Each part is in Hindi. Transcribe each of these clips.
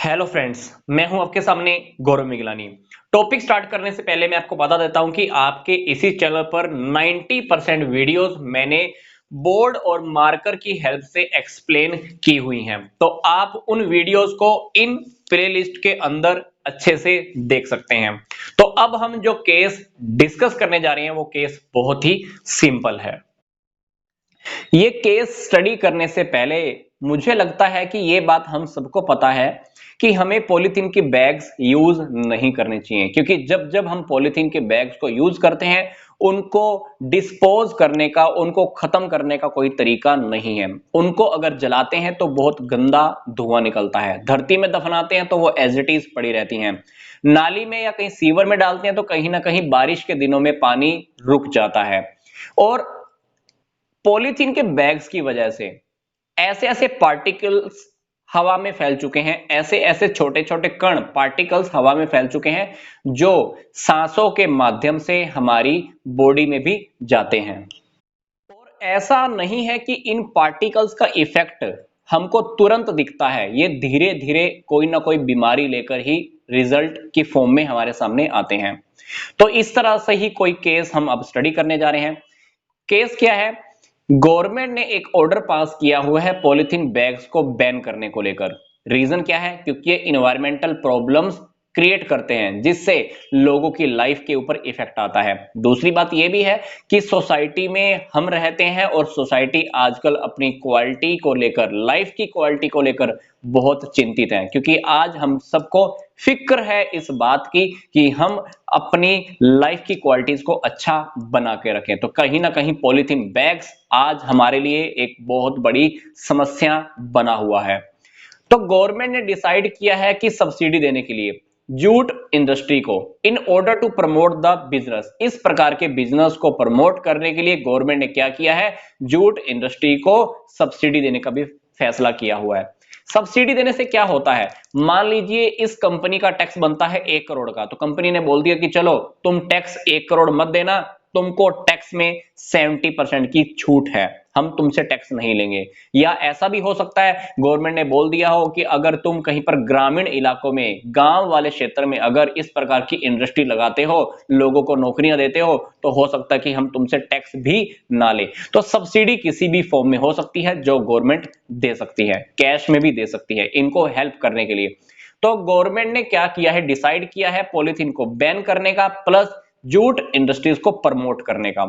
हेलो फ्रेंड्स, मैं हूं आपके सामने गौरव मिगलानी। टॉपिक स्टार्ट करने से पहले मैं आपको बता देता हूं कि आपके इसी चैनल पर 90% वीडियोस मैंने बोर्ड और मार्कर की हेल्प से एक्सप्लेन की हुई हैं, तो आप उन वीडियोस को इन प्लेलिस्ट के अंदर अच्छे से देख सकते हैं। तो अब हम जो केस डिस्कस करने जा रहे हैं वो केस बहुत ही सिंपल है। ये केस स्टडी करने से पहले मुझे लगता है कि ये बात हम सबको पता है कि हमें पॉलीथीन के बैग्स यूज नहीं करने चाहिए, क्योंकि जब जब हम पॉलीथीन के बैग्स को यूज करते हैं उनको डिस्पोज करने का, उनको खत्म करने का कोई तरीका नहीं है। उनको अगर जलाते हैं तो बहुत गंदा धुआं निकलता है, धरती में दफनाते हैं तो वो एज इट इज पड़ी रहती हैं, नाली में या कहीं सीवर में डालते हैं तो कहीं ना कहीं बारिश के दिनों में पानी रुक जाता है। और पॉलीथीन के बैग्स की वजह से ऐसे ऐसे पार्टिकल्स हवा में फैल चुके हैं, ऐसे ऐसे छोटे छोटे कण पार्टिकल्स हवा में फैल चुके हैं जो सांसों के माध्यम से हमारी बॉडी में भी जाते हैं। और ऐसा नहीं है कि इन पार्टिकल्स का इफेक्ट हमको तुरंत दिखता है, ये धीरे धीरे कोई ना कोई बीमारी लेकर ही रिजल्ट की फॉर्म में हमारे सामने आते हैं। तो इस तरह से ही कोई केस हम अब स्टडी करने जा रहे हैं। केस क्या है? गवर्नमेंट ने एक ऑर्डर पास किया हुआ है पॉलिथीन बैग्स को बैन करने को लेकर। रीजन क्या है? क्योंकि ये इन्वायरमेंटल प्रॉब्लम्स क्रिएट करते हैं जिससे लोगों की लाइफ के ऊपर इफेक्ट आता है। दूसरी बात यह भी है कि सोसाइटी में हम रहते हैं और सोसाइटी आजकल अपनी क्वालिटी को लेकर, लाइफ की क्वालिटी को लेकर बहुत चिंतित है, क्योंकि आज हम सबको फिक्र है इस बात की कि हम अपनी लाइफ की क्वालिटीज को अच्छा बना के रखें। तो कहीं ना कहीं पॉलीथीन बैग्स आज हमारे लिए एक बहुत बड़ी समस्या बना हुआ है। तो गवर्नमेंट ने डिसाइड किया है कि सब्सिडी देने के लिए जूट इंडस्ट्री को, in order to promote the business, इस प्रकार के बिजनेस को प्रमोट करने के लिए गवर्नमेंट ने क्या किया है, जूट इंडस्ट्री को सब्सिडी देने का भी फैसला किया हुआ है। सब्सिडी देने से क्या होता है? मान लीजिए इस कंपनी का टैक्स बनता है 1 करोड़ का, तो कंपनी ने बोल दिया कि चलो तुम टैक्स 1 करोड़ मत देना, तुमको टैक्स में 70% की छूट है, हम तुमसे टैक्स नहीं लेंगे। या ऐसा भी हो सकता है गवर्नमेंट ने बोल दिया हो कि अगर तुम कहीं पर ग्रामीण इलाकों में, गांव वाले क्षेत्र में अगर इस प्रकार की इंडस्ट्री लगाते हो, लोगों को नौकरियां देते हो, तो हो सकता है कि हम तुमसे टैक्स भी ना ले। तो सब्सिडी किसी भी फॉर्म में हो सकती है जो गवर्नमेंट दे सकती है, कैश में भी दे सकती है इनको हेल्प करने के लिए। तो गवर्नमेंट ने क्या किया है, डिसाइड किया है पॉलिथीन को बैन करने का प्लस जूट इंडस्ट्रीज को प्रमोट करने का।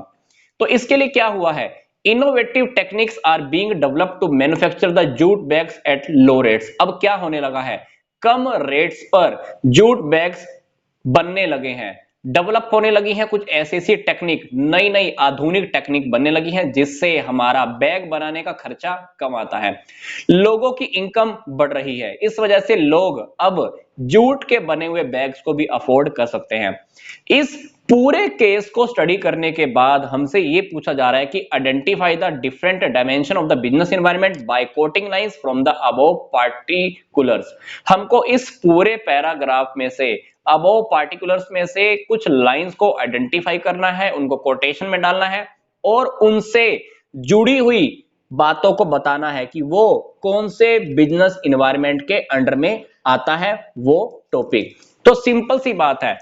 तो इसके लिए क्या हुआ है, innovative techniques are being developed to manufacture the jute bags at low rates. अब क्या होने लगा है, कम रेट्स पर जूट बैग्स बनने लगे हैं, डेवलप होने लगी हैं कुछ ऐसी ऐसी टेक्निक, नई नई आधुनिक टेक्निक बनने लगी हैं जिससे हमारा बैग बनाने का खर्चा कम आता है, लोगों की इनकम बढ़ रही है। इस वजह से लोग अब जूट के बने हुए बैग्स को भी अफोर्ड कर सकते हैं। इस पूरे केस को स्टडी करने के बाद हमसे यह पूछा जा रहा है कि identify the different dimension of the business environment by quoting lines from the above particulars. हमको इस पूरे पैराग्राफ में से, अबव पार्टिकुलर्स में से कुछ लाइंस को आइडेंटिफाई करना है, उनको कोटेशन में डालना है और उनसे जुड़ी हुई बातों को बताना है कि वो कौन से बिजनेस एनवायरनमेंट के अंडर में आता है वो टॉपिक। तो सिंपल सी बात है,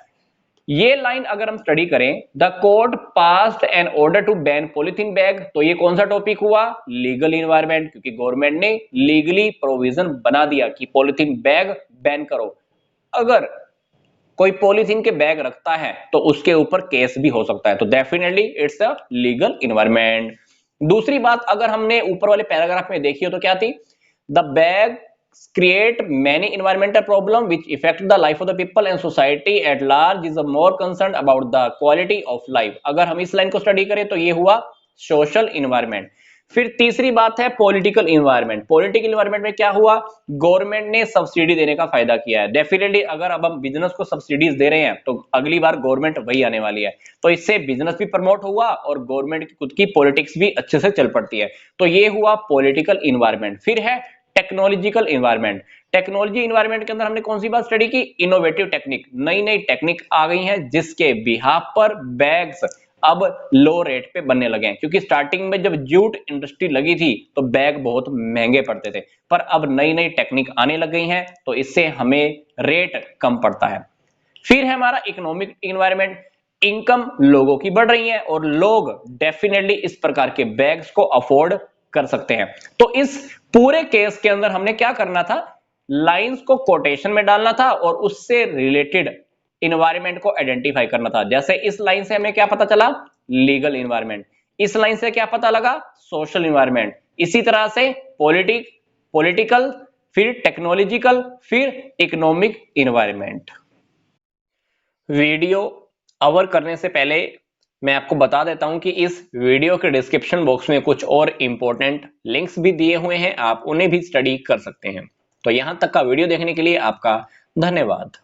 ये लाइन अगर हम स्टडी करें, the court passed an order to ban polythene bag, तो ये कौन सा टॉपिक हुआ, लीगल एनवायरनमेंट, क्योंकि गवर्नमेंट ने लीगली प्रोविजन बना दिया कि पॉलिथीन बैग बैन करो। अगर कोई पॉलिथीन के बैग रखता है तो उसके ऊपर केस भी हो सकता है, तो definitely it's a legal environment. दूसरी बात अगर हमने ऊपर वाले पैराग्राफ में देखी हो तो क्या थी, the bag create many environmental problem which affect the life of the people and society at large is a more concerned about the quality of life। अगर हम इस लाइन को स्टडी करें तो ये हुआ सोशल इन्वायरमेंट। फिर तीसरी बात है पॉलिटिकल इन्वायरमेंट। पॉलिटिकल इन्वायरमेंट में क्या हुआ, गवर्नमेंट ने सब्सिडी देने का फायदा किया है। डेफिनेटली अगर अब हम बिजनेस को सब्सिडीज दे रहे हैं तो अगली बार गवर्नमेंट वही आने वाली है, तो इससे बिजनेस भी प्रमोट हुआ और गवर्नमेंट की खुद की पॉलिटिक्स भी अच्छे से चल पड़ती है। तो ये हुआ पॉलिटिकल इन्वायरमेंट। फिर है टेक्नोलॉजिकल इन्वायरमेंट। टेक्नोलॉजी इन्वायरमेंट के अंदर हमने कौन सी बात स्टडी की, इनोवेटिव टेक्निक, नई नई टेक्निक आ गई हैं जिसके बिहाफ पर बैग्स अब लो रेट पे बनने लगे हैं, क्योंकि स्टार्टिंग में जब जूट इंडस्ट्री लगी थी तो बैग बहुत महंगे पड़ते थे, पर अब नई नई टेक्निक आने लग गई हैं तो इससे हमें रेट कम पड़ता है। फिर है हमारा इकोनॉमिक इन्वायरमेंट, इनकम लोगों की बढ़ रही है और लोग डेफिनेटली इस प्रकार के बैग्स को अफोर्ड कर सकते हैं। तो इस पूरे केस के अंदर हमने क्या करना था, लाइंस को कोटेशन में डालना था और उससे रिलेटेड इन्वायरमेंट को आइडेंटिफाई करना था। जैसे इस लाइन से हमें क्या पता चला, लीगल इन्वायरमेंट, इस लाइन से क्या पता लगा, सोशल इन्वायरमेंट, इसी तरह से पॉलिटिकल, फिर टेक्नोलॉजिकल, फिर इकोनॉमिक इन्वायरमेंट। वीडियो अवर करने से पहले मैं आपको बता देता हूं कि इस वीडियो के डिस्क्रिप्शन बॉक्स में कुछ और इंपॉर्टेंट लिंक्स भी दिए हुए हैं, आप उन्हें भी स्टडी कर सकते हैं। तो यहां तक का वीडियो देखने के लिए आपका धन्यवाद।